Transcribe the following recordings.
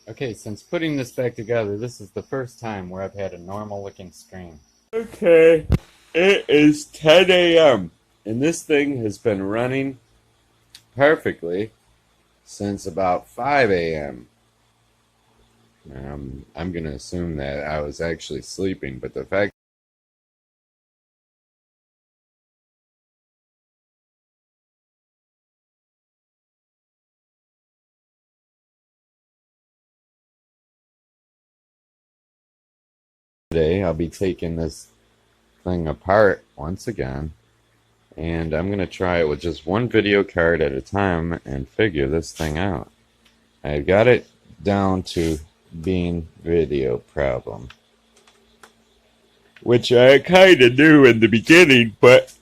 Okay, since putting this back together, this is the first time where I've had a normal looking screen. Okay, it is 10 a.m. and this thing has been running perfectly since about 5 a.m. I'm going to assume that I was actually sleeping, but the fact today I'll be taking this thing apart once again, and I'm going to try it with just one video card at a time and figure this thing out. I got it down to being video problem, which I kind of knew in the beginning, but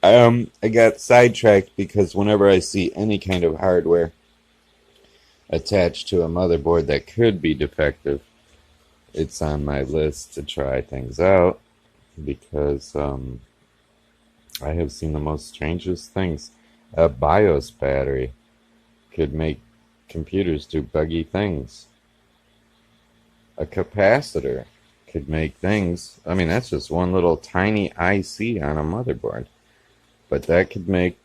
I got sidetracked because whenever I see any kind of hardware attached to a motherboard that could be defective, it's on my list to try things out because I have seen the most strangest things. A BIOS battery could make computers do buggy things. A capacitor could make things. I mean, that's just one little tiny IC on a motherboard, but that could make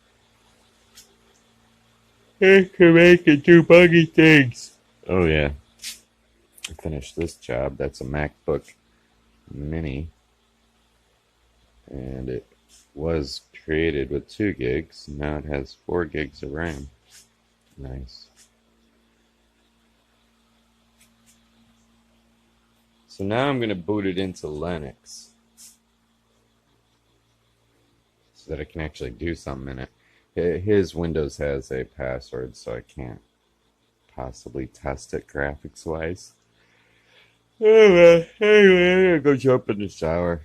it do buggy things. Oh yeah, I finished this job. That's a MacBook Mini, and it was created with 2 gigs. Now it has 4 gigs of RAM. Nice. So now I'm going to boot it into Linux so that I can actually do something in it. His Windows has a password, so I can't possibly test it graphics wise. Anyway, I'm gonna go jump in the shower.